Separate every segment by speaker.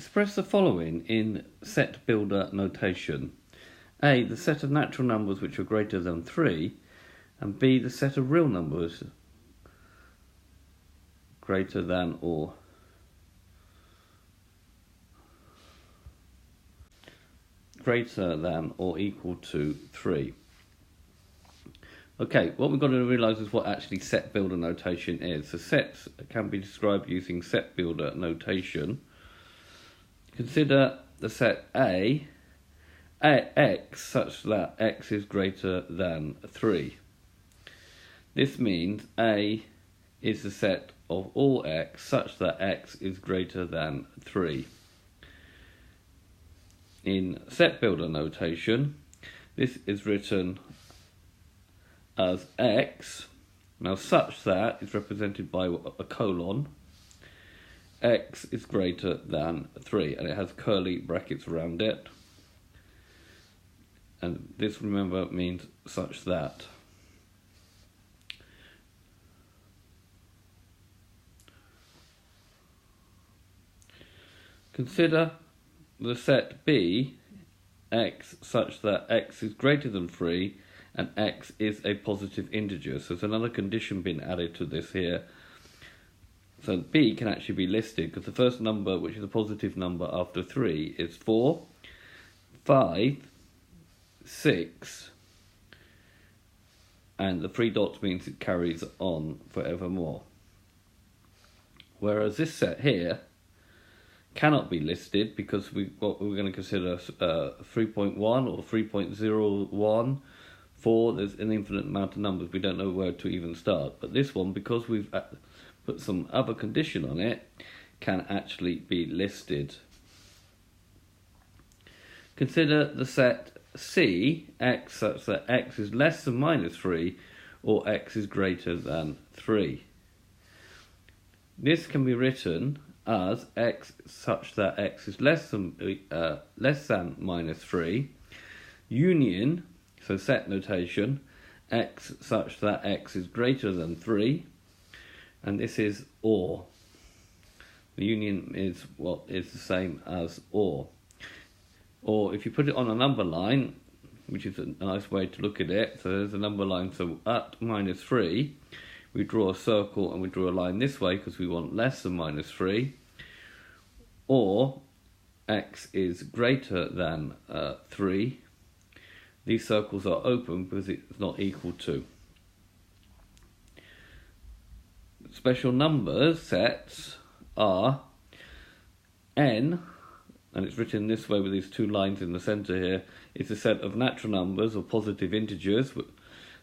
Speaker 1: Express the following in set builder notation. A, the set of natural numbers which are greater than 3, and B, the set of real numbers greater than or equal to 3. Okay, what we've got to realise is what actually set builder notation is. So sets can be described using set builder notation. Consider the set A, x such that x is greater than 3. This means A is the set of all x such that x is greater than 3. In set builder notation, this is written as x, now such that is represented by a colon, x is greater than 3, and it has curly brackets around it, and this, remember, means such that. Consider the set B, x such that x is greater than 3 and x is a positive integer. So there's another condition being added to this here. So B can actually be listed because the first number, which is a positive number after 3, is 4, 5, 6, and the 3 dots means it carries on forevermore. Whereas this set here cannot be listed because we're going to consider 3.1 or 3.01, 4, there's an infinite amount of numbers, we don't know where to even start. But this one, because we've put some other condition on it, can actually be listed. Consider the set C, x such that x is less than minus 3 or x is greater than 3. This can be written as x such that x is less than minus 3, union, so set notation, x such that x is greater than 3, and this is OR. The union is what is the same as OR. Or if you put it on a number line, which is a nice way to look at it, so there's a number line, so at minus 3, we draw a circle and we draw a line this way because we want less than minus 3, or x is greater than 3. These circles are open because it's not equal to. Special numbers sets are n, and it's written this way with these two lines in the centre here. It's a set of natural numbers or positive integers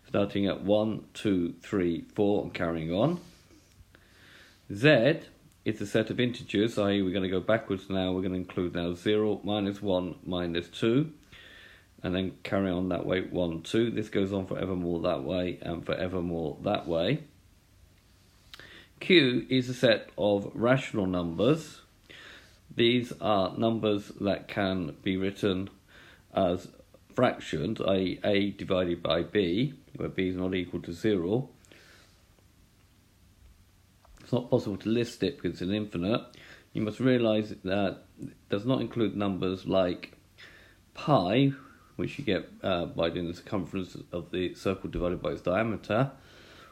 Speaker 1: starting at 1, 2, 3, 4 and carrying on. Z is a set of integers, i.e. we're going to go backwards now. We're going to include now 0, minus 1, minus 2, and then carry on that way, 1, 2. This goes on forevermore that way and forevermore that way. Q is a set of rational numbers. These are numbers that can be written as fractions, i.e. A divided by B, where B is not equal to 0. It's not possible to list it because it's an infinite. You must realise that it does not include numbers like pi, which you get by doing the circumference of the circle divided by its diameter,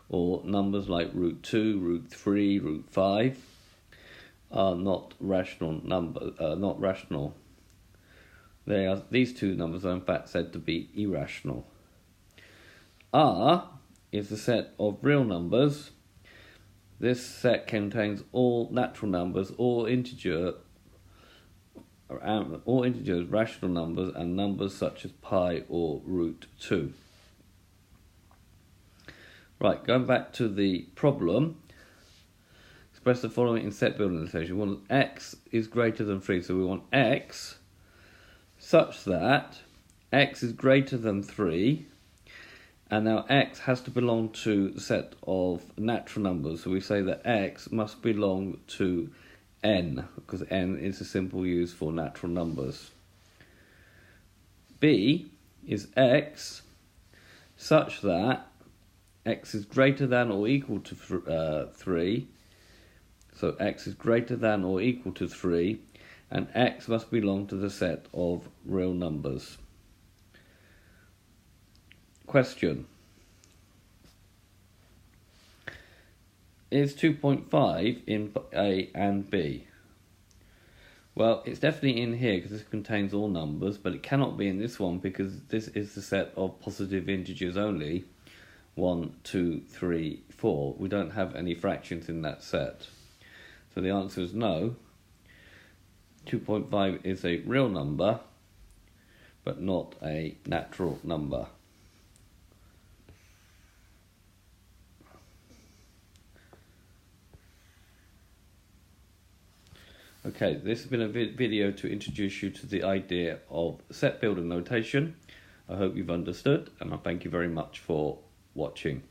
Speaker 1: or numbers like root 2, root 3, root 5 are not rational numbers. These two numbers are in fact said to be irrational. R is the set of real numbers. This set contains all natural numbers, all integers, rational numbers, and numbers such as pi or root 2. Right, going back to the problem, express the following in set builder notation. We want x is greater than 3, so we want x such that x is greater than 3, and now x has to belong to the set of natural numbers, so we say that x must belong to n, because n is a simple use for natural numbers. B is x such that x is greater than or equal to 3, so x is greater than or equal to 3, and x must belong to the set of real numbers. Question. Is 2.5 in A and B? Well, it's definitely in here because this contains all numbers, but it cannot be in this one because this is the set of positive integers only. 1, 2, 3, 4. We don't have any fractions in that set. So the answer is no. 2.5 is a real number, but not a natural number. Okay, this has been a video to introduce you to the idea of set builder notation. I hope you've understood, and I thank you very much for watching.